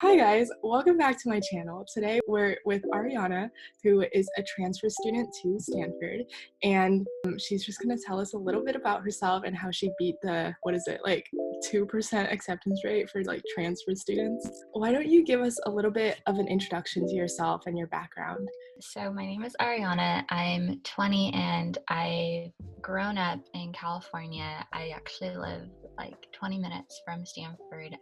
Hi guys, welcome back to my channel. Today we're with Ariana, who is a transfer student to Stanford, and she's just going to tell us a little bit about herself and how she beat the, 2% acceptance rate for transfer students. Why don't you give us a little bit of an introduction to yourself and your background? So my name is Ariana. I'm 20 and I've grown up in California. I actually live 20 minutes from Stanford.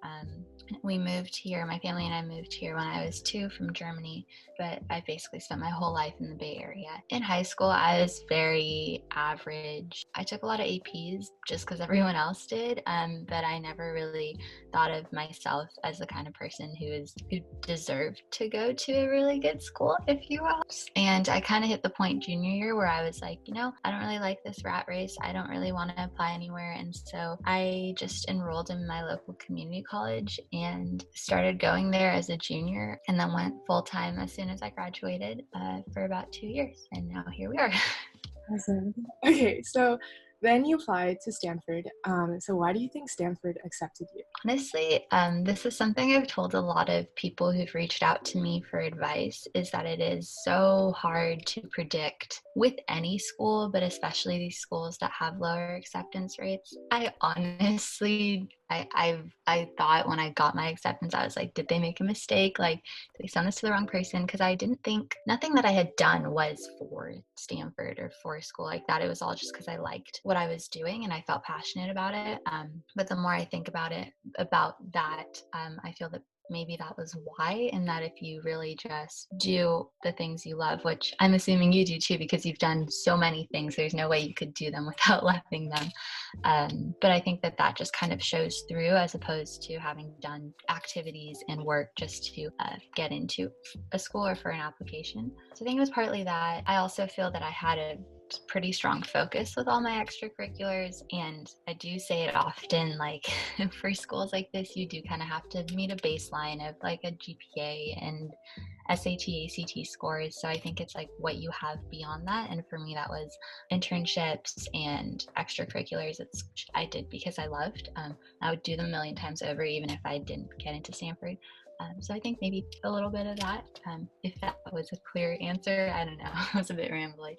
We moved here, my family and I moved here when I was 2 from Germany, but I basically spent my whole life in the Bay Area. In high school, I was very average. I took a lot of APs just because everyone else did, but I never really thought of myself as the kind of person who deserved to go to a really good school, if you will. And I kind of hit the point junior year where I was like, I don't really like this rat race. I don't really want to apply anywhere. And so I just enrolled in my local community college and started going there as a junior, and then went full-time as soon as I graduated for about 2 years. And now here we are. Awesome. Okay, so then you applied to Stanford. So why do you think Stanford accepted you? Honestly, this is something I've told a lot of people who've reached out to me for advice, is that it is so hard to predict with any school, but especially these schools that have lower acceptance rates. I honestly, I thought when I got my acceptance, I was like, did they make a mistake? Did they send this to the wrong person? Because I didn't think, nothing that I had done was for Stanford or for a school like that. It was all just because I liked what I was doing and I felt passionate about it. But the more I think about that, I feel that maybe that was why, and that if you really just do the things you love, which I'm assuming you do too, because you've done so many things, there's no way you could do them without loving them. But I think that just kind of shows through, as opposed to having done activities and work just to get into a school or for an application. So I think it was partly that. I also feel that I had a pretty strong focus with all my extracurriculars, and I do say it often, for schools like this, you do kind of have to meet a baseline of a GPA and SAT, ACT scores. So I think it's what you have beyond that. And for me, that was internships and extracurriculars that I did because I loved. I would do them a million times over, even if I didn't get into Stanford. So I think maybe a little bit of that. If that was a clear answer, I don't know. I was a bit rambly.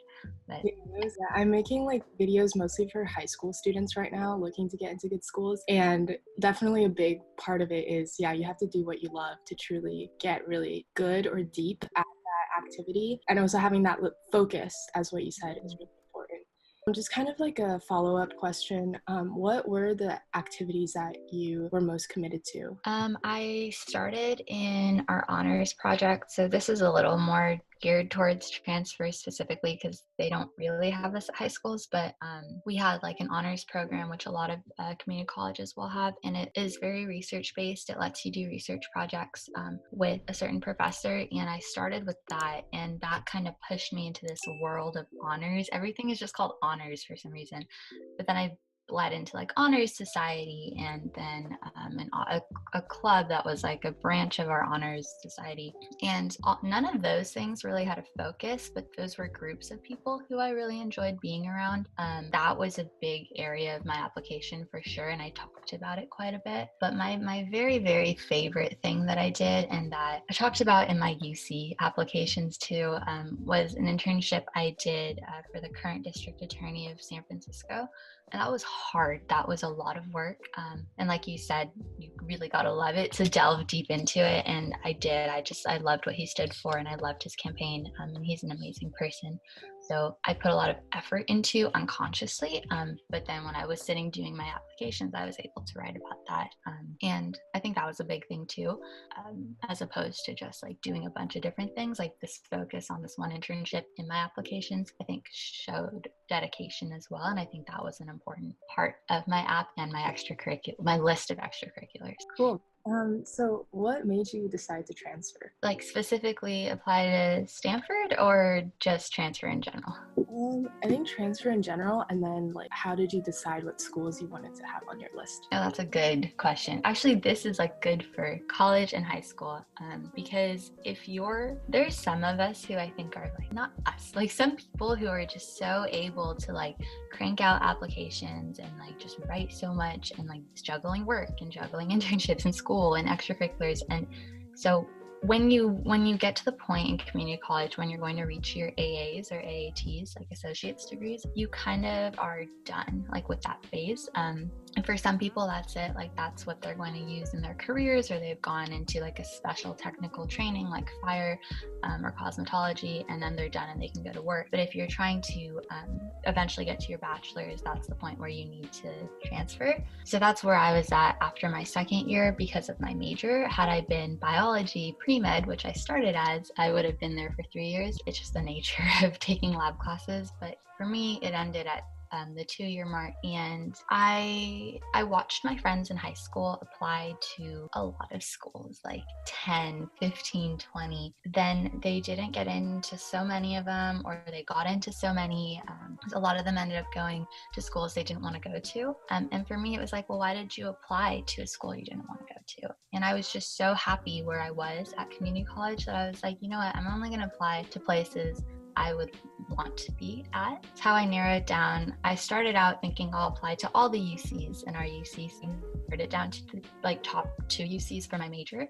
But Yeah, I'm making videos mostly for high school students right now looking to get into good schools, and definitely a big part of it is you have to do what you love to truly get really good or deep at that activity, and also having that focus, as what you said, is really important. Just kind of a follow-up question, what were the activities that you were most committed to? I started in our honors project. So this is a little more geared towards transfers specifically, because they don't really have this at high schools, but we had an honors program, which a lot of community colleges will have, and it is very research based. It lets you do research projects with a certain professor, and I started with that, and that kind of pushed me into this world of honors. Everything is just called honors for some reason, but then I bled into honors society, and then a club that was a branch of our honors society, and none of those things really had a focus, but those were groups of people who I really enjoyed being around. That was a big area of my application for sure, and I talked about it quite a bit. But my very, very favorite thing that I did, and that I talked about in my UC applications too, was an internship I did for the current district attorney of San Francisco. And that was hard. That was a lot of work. And like you said, you really got to love it to delve deep into it. And I did. I loved what he stood for, and I loved his campaign. And he's an amazing person. So I put a lot of effort into unconsciously. But then when I was sitting doing my applications, I was able to write about that. And I think that was a big thing too, as opposed to just doing a bunch of different things. This focus on this one internship in my applications, I think showed dedication as well. And I think that was an important part of my app and my list of extracurriculars. Cool. So what made you decide to transfer? Specifically apply to Stanford, or just transfer in general? I think transfer in general, and then how did you decide what schools you wanted to have on your list? Oh, that's a good question. Actually, this is good for college and high school, because there's some of us who I think are not us, some people who are just so able to crank out applications and just write so much, and juggling work and juggling internships in school and extracurriculars, and So when you get to the point in community college when you're going to reach your AAs or AATs, like associate's degrees, you kind of are done like with that phase. And for some people, that's it. Like that's what they're going to use in their careers, or they've gone into like a special technical training like fire or cosmetology, and then they're done and they can go to work. But if you're trying to eventually get to your bachelor's, that's the point where you need to transfer. So that's where I was at after my second year because of my major. Had I been biology pre-med, which I started as, I would have been there for 3 years. It's just the nature of taking lab classes. But for me, it ended at the 2-year mark, and I watched my friends in high school apply to a lot of schools, like 10, 15, 20. Then they didn't get into so many of them, or they got into so many. A lot of them ended up going to schools they didn't want to go to. And for me, it was like, well, why did you apply to a school you didn't want to go to? And I was just so happy where I was at community college that I was like, you know what, I'm only going to apply to places I would want to be at. That's how I narrowed down. I started out thinking I'll apply to all the UCs in our UC scene. Narrowed it down to the top 2 UCs for my major.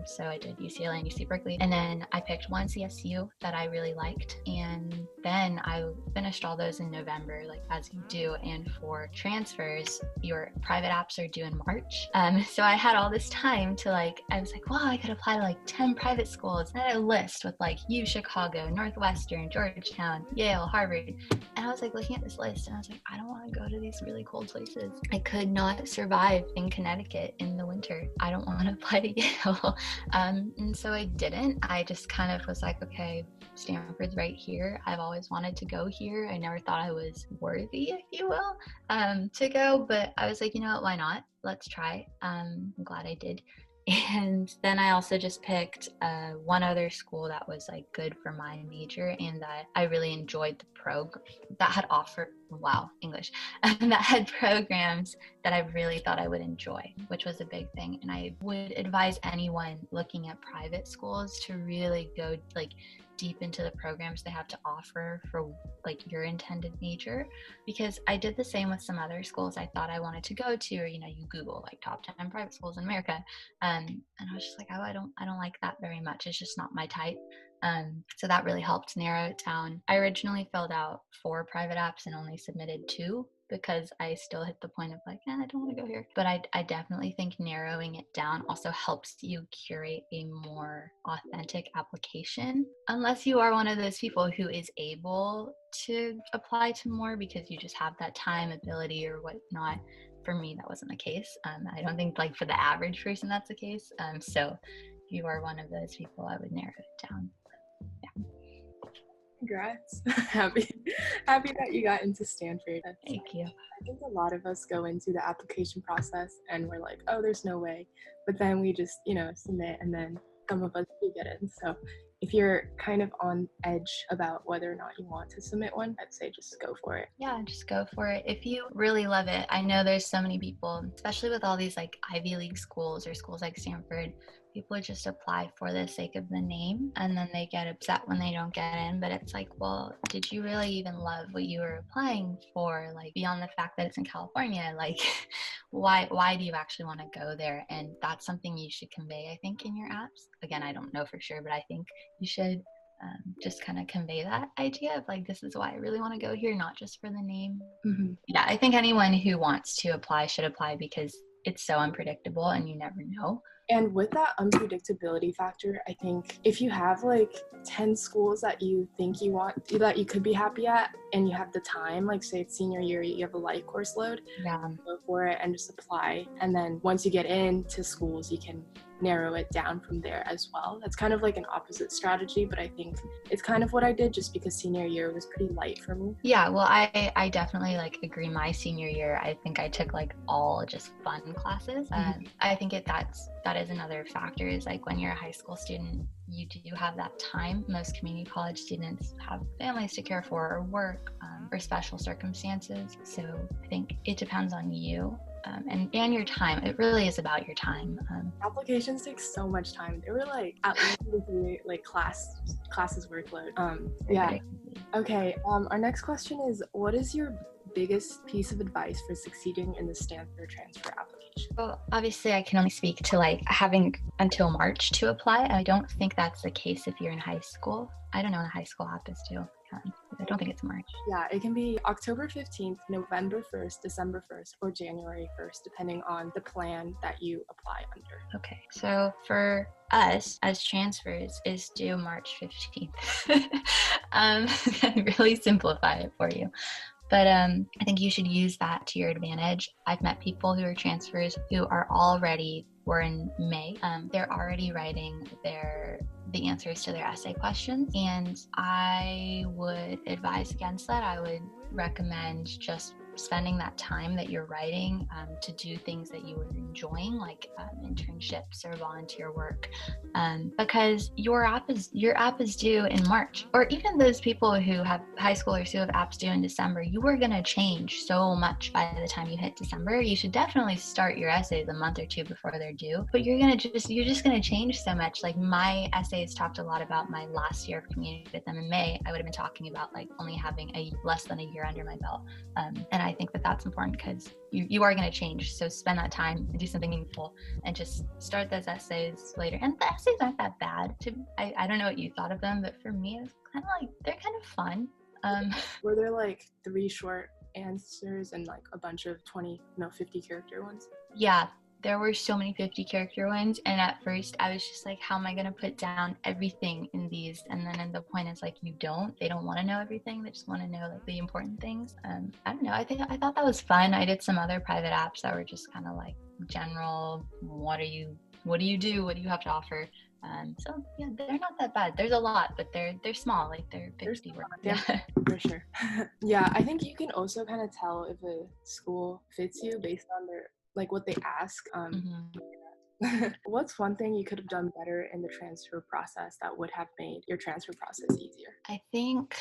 So I did UCLA and UC Berkeley. And then I picked one CSU that I really liked. And then I finished all those in November, like as you do. And for transfers, your private apps are due in March. So I had all this time to I was like, wow, I could apply to 10 private schools. And I had a list with U Chicago, Northwestern, Georgetown, Yale, Harvard. And I was looking at this list and I was like, I don't want to go to these really cold places. I could not survive in Connecticut in the winter. I don't want to apply to Yale. And so I didn't. I just kind of was like, okay, Stanford's right here. I've always wanted to go here. I never thought I was worthy, if you will, to go, but I was like, you know what, why not? Let's try. I'm glad I did. And then I also just picked one other school that was good for my major and that I really enjoyed the program that had offered, that had programs that I really thought I would enjoy, which was a big thing. And I would advise anyone looking at private schools to really go deep into the programs they have to offer for your intended major, because I did the same with some other schools I thought I wanted to go to, or you Google top 10 private schools in America, and I was just like, oh, I don't like that very much. It's just not my type. So that really helped narrow it down. I originally filled out 4 private apps and only submitted 2 because I still hit the point of I don't want to go here. But I definitely think narrowing it down also helps you curate a more authentic application, unless you are one of those people who is able to apply to more because you just have that time, ability, or whatnot. For me, that wasn't the case. I don't think for the average person that's the case. So if you are one of those people, I would narrow it down. Yeah. Congrats. happy that you got into Stanford. Thank you. I think a lot of us go into the application process and we're like, oh, there's no way. But then we just, submit, and then some of us do get in. So if you're kind of on edge about whether or not you want to submit one, I'd say just go for it. Yeah, just go for it. If you really love it, I know there's so many people, especially with all these Ivy League schools or schools like Stanford, people just apply for the sake of the name and then they get upset when they don't get in. But it's well, did you really even love what you were applying for? Beyond the fact that it's in California, why do you actually want to go there? And that's something you should convey, I think, in your apps. Again, I don't know for sure, but I think you should just kind of convey that idea of this is why I really want to go here, not just for the name. Mm-hmm. Yeah, I think anyone who wants to apply should apply because it's so unpredictable and you never know. And with that unpredictability factor, I think if you have 10 schools that you think you want, that you could be happy at, and you have the time, say it's senior year, you have a light course load, go for it and just apply. And then once you get into schools, you can narrow it down from there as well. That's kind of an opposite strategy, but I think it's kind of what I did just because senior year was pretty light for me. Yeah, well, I definitely agree. My senior year, I think I took all just fun classes. I think that is another factor is when you're a high school student, you do have that time. Most community college students have families to care for or work or special circumstances. So I think it depends on you. And your time. It really is about your time. Applications take so much time. They were at least classes workload. Yeah. Okay. Our next question is, what is your biggest piece of advice for succeeding in the Stanford transfer application? March? Well, obviously I can only speak to like having until March to apply. I don't think that's the case if you're in high school. I don't know when the high school app is too. I don't think it's March. Yeah, it can be October 15th, November 1st, December 1st, or January 1st, depending on the plan that you apply under. Okay, so for us as transfers is due March 15th. Really simplify it for you. But I think you should use that to your advantage. I've met people who are transfers who are already, we're in May, they're already writing the answers to their essay questions. And I would advise against that. I would recommend just spending that time that you're writing to do things that you were enjoying, like internships or volunteer work, because your app is due in March. Or even those people who have high schoolers who have apps due in December, you are going to change so much by the time you hit December. You should definitely start your essays a month or two before they're due, but you're just going to change so much. Like my essays talked a lot about my last year of community with them in May. I would have been talking about like only having less than a year under my belt, and I think that that's important because you are going to change. So spend that time and do something meaningful and just start those essays later. And the essays aren't that bad. I don't know what you thought of them, but for me, it's kind of like, they're kind of fun. Were there like 3 short answers and like a bunch of 50 character ones? Yeah, there were so many 50 character ones, and at first I was just like, how am I going to put down everything in these? And then the point is like, they don't want to know everything. They just want to know like the important things. I don't know. I thought that was fun. I did some other private apps that were just kind of like general, what do you do? What do you have to offer? So yeah, they're not that bad. There's a lot, but they're small. Like they're 50 words. Yeah, for sure. Yeah, I think you can also kind of tell if a school fits you based on their like what they ask. What's one thing you could have done better in the transfer process that would have made your transfer process easier? I think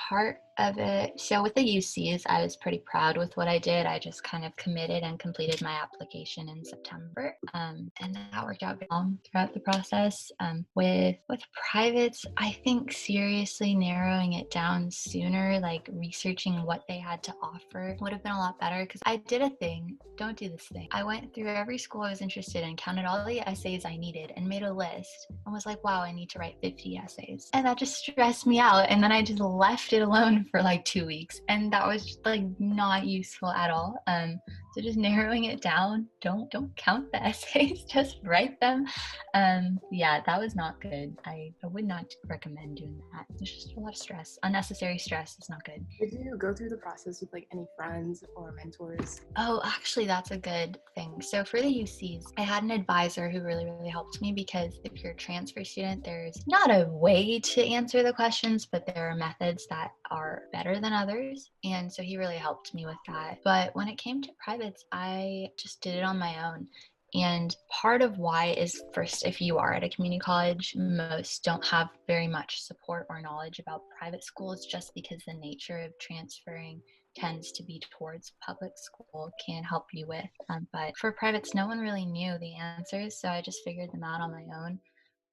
part of it, so with the UCs, I was pretty proud with what I did. I just kind of committed and completed my application in September, and that worked out well throughout the process. With privates, I think seriously narrowing it down sooner, like researching what they had to offer, would have been a lot better, because I did a thing. Don't do this thing. I went through every school I was interested in, counted all the essays I needed, and made a list, and was like, wow, I need to write 50 essays. And that just stressed me out. And then I just left it alone for like 2 weeks. And that was just like not useful at all. So just narrowing it down, don't count the essays, just write them. Yeah, that was not good. I would not recommend doing that. It's just a lot of stress. Unnecessary stress is not good. Did you go through the process with like any friends or mentors? Oh, actually, that's a good thing. So for the UCs, I had an advisor who really, really helped me, because if you're a transfer student, there's not a way to answer the questions, but there are methods that are better than others. And so he really helped me with that. But when it came to privates, I just did it on my own. And part of why is, first, if you are at a community college, most don't have very much support or knowledge about private schools, just because the nature of transferring tends to be towards public school can help you with. But for privates, no one really knew the answers, so I just figured them out on my own.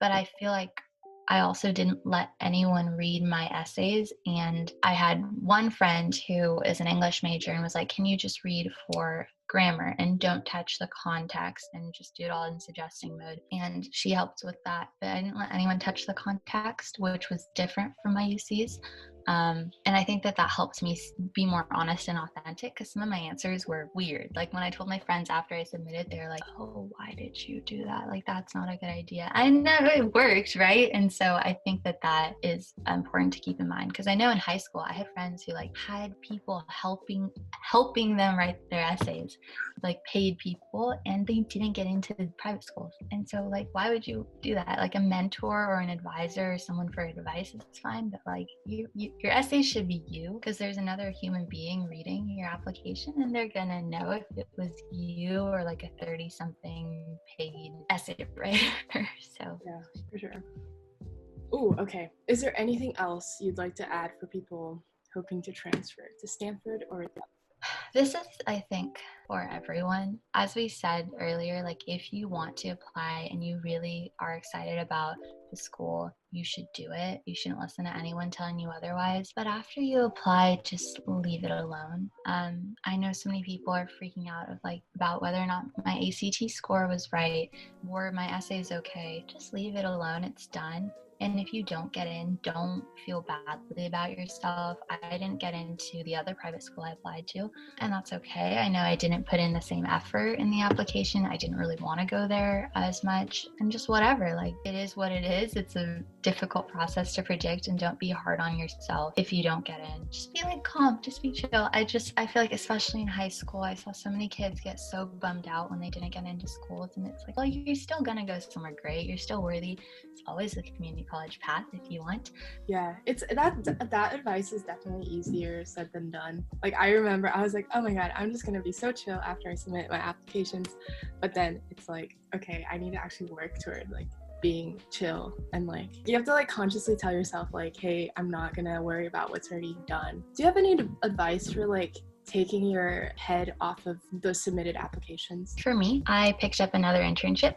But I feel like I also didn't let anyone read my essays. And I had one friend who is an English major and was like, can you just read for grammar and don't touch the context and just do it all in suggesting mode? And she helped with that. But I didn't let anyone touch the context, which was different from my UCs. And I think that helped me be more honest and authentic, because some of my answers were weird. Like when I told my friends after I submitted, they're like, oh, why did you do that? Like, that's not a good idea. I know it worked, right? And so I think that is important to keep in mind, because I know in high school, I had friends who like had people helping them write their essays, like paid people, and they didn't get into the private schools. And so like, why would you do that? Like a mentor or an advisor or someone for advice is fine, but like your essay should be you, because there's another human being reading your application, and they're gonna know if it was you or like a 30-something paid essay writer. So yeah, for sure. Ooh, okay. Is there anything else you'd like to add for people hoping to transfer to Stanford or This is, I think, for everyone. As we said earlier, like if you want to apply and you really are excited about the school, you should do it. You shouldn't listen to anyone telling you otherwise. But after you apply, just leave it alone. I know so many people are freaking out of like about whether or not my ACT score was right or my essay is okay. Just leave it alone. It's done. And if you don't get in, don't feel badly about yourself. I didn't get into the other private school I applied to, and that's okay. I know I didn't put in the same effort in the application. I didn't really want to go there as much, and just whatever. Like, it is what it is. It's a difficult process to predict, and don't be hard on yourself if you don't get in. Just be like calm, just be chill. I feel like, especially in high school, I saw so many kids get so bummed out when they didn't get into schools, and it's like, well, you're still gonna go somewhere great. You're still worthy. It's always the community college path if you want. Yeah, it's that advice is definitely easier said than done. Like, I remember I was like, oh my god, I'm just gonna be so chill after I submit my applications, but then it's like, okay, I need to actually work toward like being chill, and like you have to like consciously tell yourself like, hey, I'm not gonna worry about what's already done. Do you have any advice for like taking your head off of the submitted applications? For me, I picked up another internship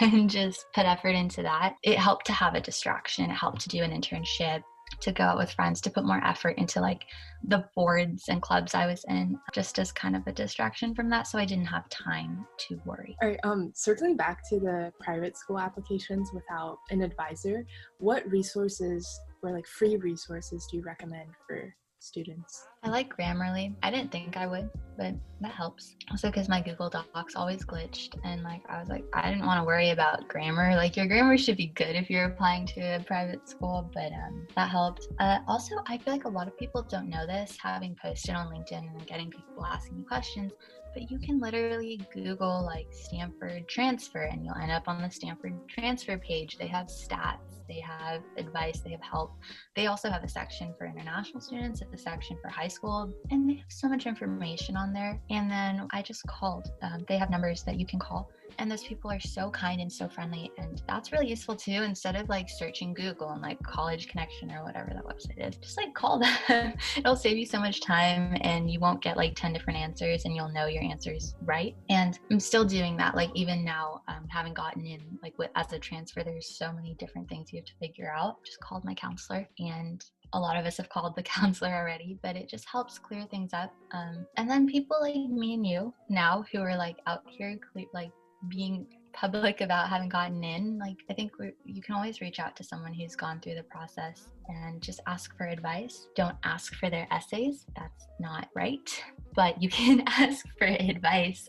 and just put effort into that. It helped to have a distraction. It helped to do an internship, to go out with friends, to put more effort into like the boards and clubs I was in, just as kind of a distraction from that. So I didn't have time to worry. All right, circling back to the private school applications without an advisor, what resources or like free resources do you recommend for students? I like Grammarly. I didn't think I would, but that helps. Also because my Google Docs always glitched, and like I was like, I didn't want to worry about grammar. Like, your grammar should be good if you're applying to a private school, but that helped. Also, I feel like a lot of people don't know this, having posted on LinkedIn and getting people asking me questions, but you can literally Google like Stanford transfer and you'll end up on the Stanford transfer page. They have stats, they have advice, they have help. They also have a section for international students, a section for high school, and they have so much information on there. And then I just called. They have numbers that you can call, and those people are so kind and so friendly, and that's really useful too. Instead of like searching Google and like College Connection or whatever that website is, just like call them. It'll save you so much time, and you won't get like 10 different answers, and you'll know your answers right. And I'm still doing that, like even now, having gotten in like as a transfer, there's so many different things you have to figure out. Just called my counselor, and a lot of us have called the counselor already, but it just helps clear things up. And then people like me and you now who are like out here like being public about having gotten in, like I think you can always reach out to someone who's gone through the process and just ask for advice. Don't ask for their essays, that's not right, but you can ask for advice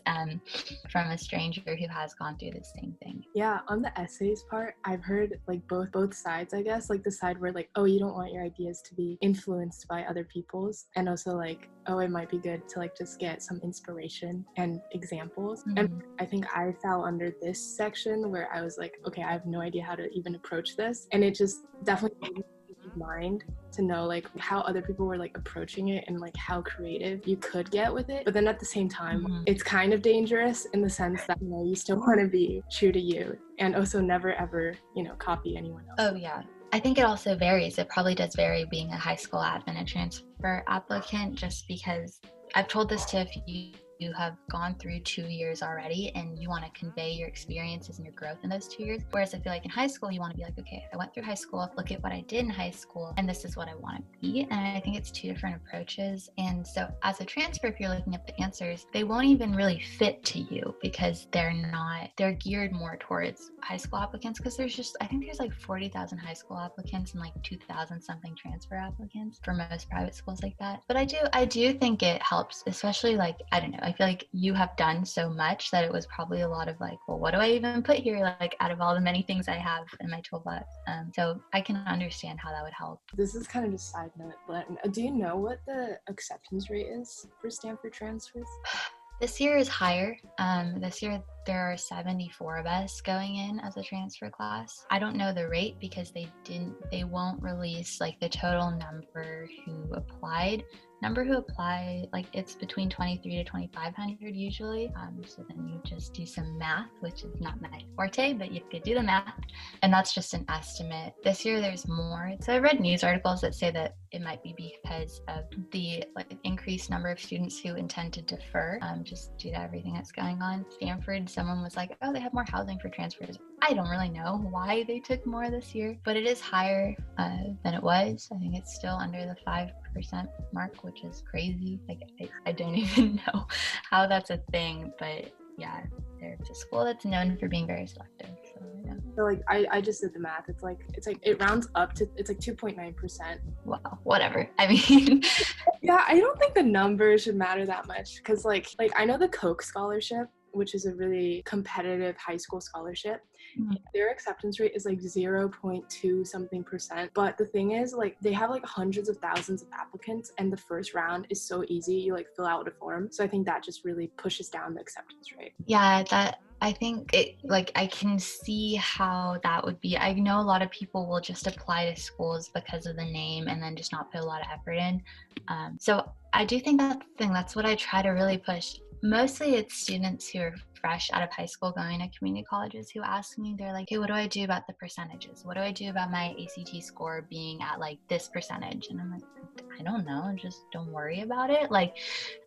from a stranger who has gone through the same thing. Yeah, on the essays part, I've heard like both sides, I guess, like the side where like, oh, you don't want your ideas to be influenced by other people's, and also like, oh, it might be good to like just get some inspiration and examples. Mm-hmm. And I think I fell under this section where I was like, okay, I have no idea how to even approach this, and it just definitely mind to know like how other people were like approaching it and like how creative you could get with it. But then at the same time, it's kind of dangerous in the sense that, you know, you still want to be true to you and also never ever, you know, copy anyone else. Oh yeah, I think it also varies. It probably does vary being a high school admin and transfer applicant, just because I've told this to a few. You have gone through 2 years already and you want to convey your experiences and your growth in those 2 years. Whereas I feel like in high school, you want to be like, okay, I went through high school, look at what I did in high school, and this is what I want to be. And I think it's 2 different approaches. And so as a transfer, if you're looking at the answers, they won't even really fit to you because they're geared more towards high school applicants, because I think there's like 40,000 high school applicants and like 2,000 something transfer applicants for most private schools like that. But I do think it helps, especially like, I don't know, I feel like you have done so much that it was probably a lot of like, well, what do I even put here? Like out of all the many things I have in my toolbox. So I can understand how that would help. This is kind of just side note, but do you know what the acceptance rate is for Stanford transfers? This year is higher. This year there are 74 of us going in as a transfer class. I don't know the rate because they won't release like the total number who applied. Like it's between 23 to 2,500 usually. So then you just do some math, which is not my forte, but you could do the math. And that's just an estimate. This year there's more. So I read news articles that say that it might be because of the like increased number of students who intend to defer, just due to everything that's going on. Stanford, someone was like, oh, they have more housing for transfers. I don't really know why they took more this year, but it is higher than it was. I think it's still under the 5% mark, which is crazy. Like I don't even know how that's a thing, but yeah, it's a school that's known for being very selective. So yeah. So like I just did the math. It's like it rounds up to, it's like 2.9%. Well, whatever. I mean, yeah, I don't think the numbers should matter that much because like I know the Koch scholarship, which is a really competitive high school scholarship. Mm-hmm. Their acceptance rate is like 0.2 something percent. But the thing is, like, they have like hundreds of thousands of applicants, and the first round is so easy. You like fill out a form. So I think that just really pushes down the acceptance rate. Yeah, I think it, like, I can see how that would be. I know a lot of people will just apply to schools because of the name and then just not put a lot of effort in. So I do think that's what I try to really push. Mostly it's students who are fresh out of high school going to community colleges who ask me, they're like, hey, what do I do about the percentages? What do I do about my ACT score being at like this percentage? And I'm like, I don't know, just don't worry about it. Like,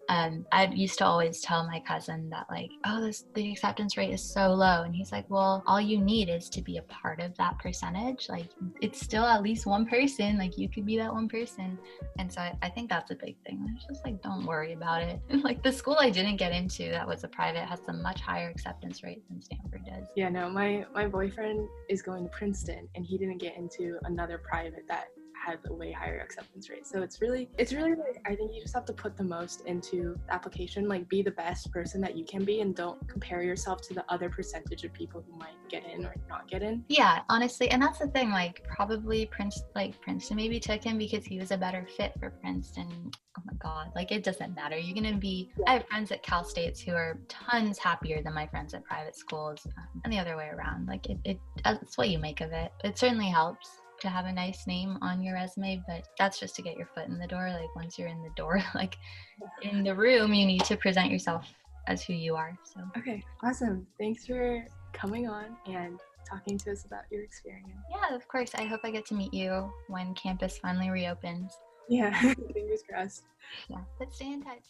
I used to always tell my cousin that like, oh, the acceptance rate is so low. And he's like, well, all you need is to be a part of that percentage. Like, it's still at least one person. Like, you could be that one person. And so I think that's a big thing. It's just like, don't worry about it. And like the school I didn't get into that was a private has a much higher acceptance rate than Stanford does. Yeah, no, my boyfriend is going to Princeton, and he didn't get into another private that has a way higher acceptance rate. So it's really like, I think you just have to put the most into the application, like be the best person that you can be, and don't compare yourself to the other percentage of people who might get in or not get in. Yeah, honestly, and that's the thing, like probably Princeton maybe took him because he was a better fit for Princeton. Oh my God, like it doesn't matter. You're gonna be, I have friends at Cal States who are tons happier than my friends at private schools, and the other way around. Like it's what you make of it. It certainly helps to have a nice name on your resume, but that's just to get your foot in the door. Like once you're in the door, like in the room, you need to present yourself as who you are. So okay, awesome. Thanks for coming on and talking to us about your experience. Yeah, of course. I hope I get to meet you when campus finally reopens. Yeah, fingers crossed. Yeah, but stay in touch.